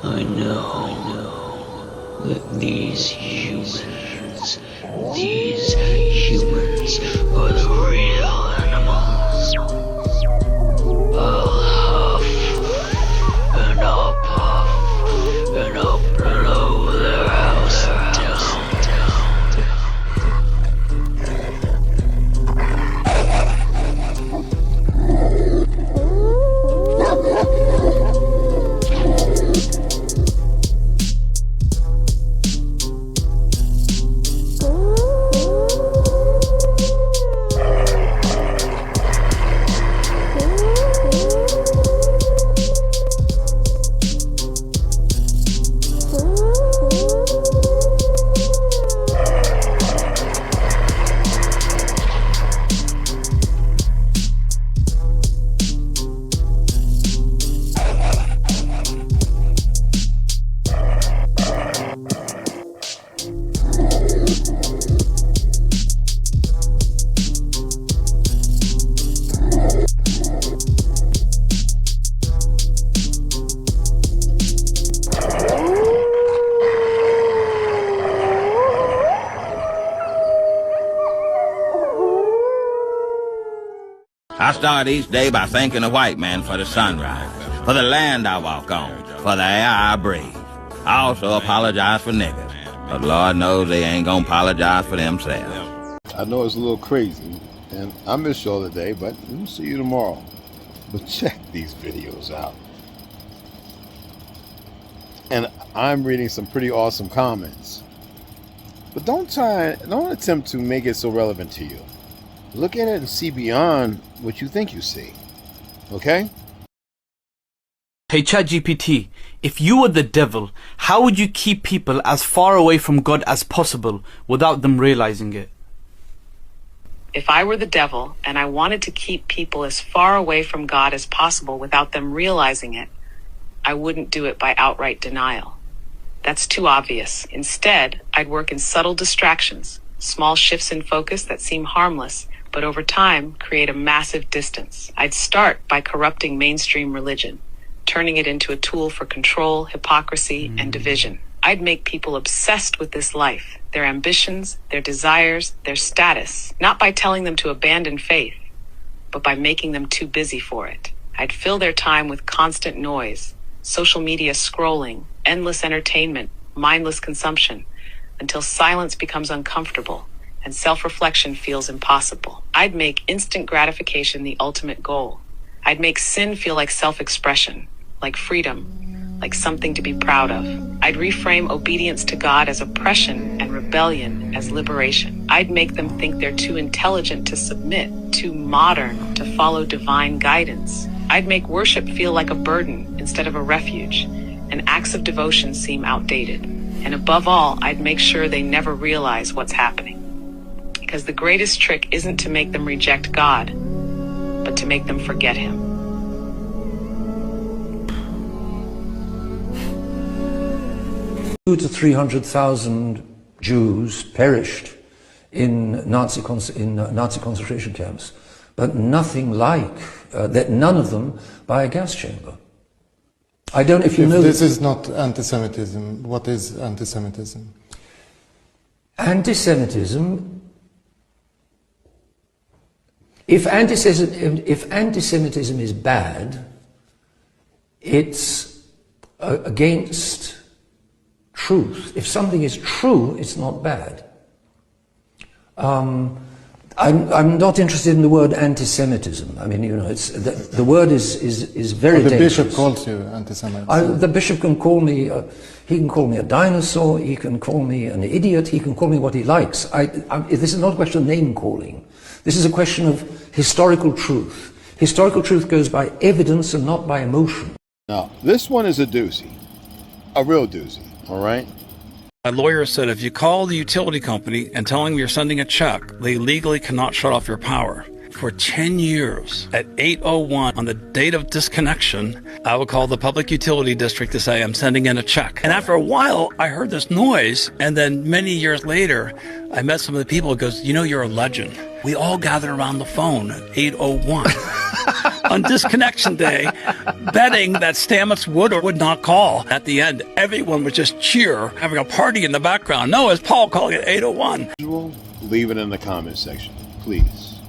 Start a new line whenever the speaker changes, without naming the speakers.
I know that these humans are the real animals. I'll huff, and I'll puff, and I'll blow their house down.
I start each day by thanking the white man for the sunrise, for the land I walk on, for the air I breathe. I also apologize for niggas, but Lord knows they ain't gonna apologize for themselves.
I know it's a little crazy, and I miss y'all today, but we'll see you tomorrow. But check these videos out. And I'm reading some pretty awesome comments. But don't attempt to make it so relevant to you. Look at it and see beyond what you think you see. Okay?
Hey ChatGPT, if you were the devil, how would you keep people as far away from God as possible without them realizing it?
If I were the devil and I wanted to keep people as far away from God as possible without them realizing it, I wouldn't do it by outright denial. That's too obvious. Instead, I'd work in subtle distractions, small shifts in focus that seem harmless, but over time create a massive distance. I'd start by corrupting mainstream religion, turning it into a tool for control, hypocrisy, and division. I'd make people obsessed with this life, their ambitions, their desires, their status, not by telling them to abandon faith, but by making them too busy for it. I'd fill their time with constant noise, social media scrolling, endless entertainment, mindless consumption, until silence becomes uncomfortable and self-reflection feels impossible. I'd make instant gratification the ultimate goal. I'd make sin feel like self-expression, like freedom, like something to be proud of. I'd reframe obedience to God as oppression and rebellion as liberation. I'd make them think they're too intelligent to submit, too modern to follow divine guidance. I'd make worship feel like a burden instead of a refuge, and acts of devotion seem outdated. And above all, I'd make sure they never realize what's happening. Because the greatest trick isn't to make them reject God, but to make them forget Him.
200,000 to 300,000 Jews perished in Nazi concentration camps, but nothing like that. None of them by a gas chamber. I don't know if you know.
This is not anti-Semitism. What is anti-Semitism?
Anti-Semitism. If anti-Semitism is bad, it's against truth. If something is true, it's not bad. I'm not interested in the word anti-Semitism. I mean, you know, it's the word is very dangerous.
The bishop calls you anti-Semite.
The bishop can call me. He can call me a dinosaur. He can call me an idiot. He can call me what he likes. This is not a question of name calling. This is a question of historical truth. Historical truth goes by evidence and not by emotion.
Now, this one is a doozy. A real doozy, all right?
My lawyer said if you call the utility company and tell them you're sending a check, they legally cannot shut off your power. For 10 years, at 8:01 on the date of disconnection, I would call the public utility district to say I'm sending in a check. And after a while, I heard this noise, and then many years later, I met some of the people who goes, you know, you're a legend. We all gathered around the phone at 8:01. on disconnection day, betting that Stamets would or would not call. At the end, everyone would just cheer, having a party in the background. No, it's Paul calling at 8:01.
Leave it in the comment section, please.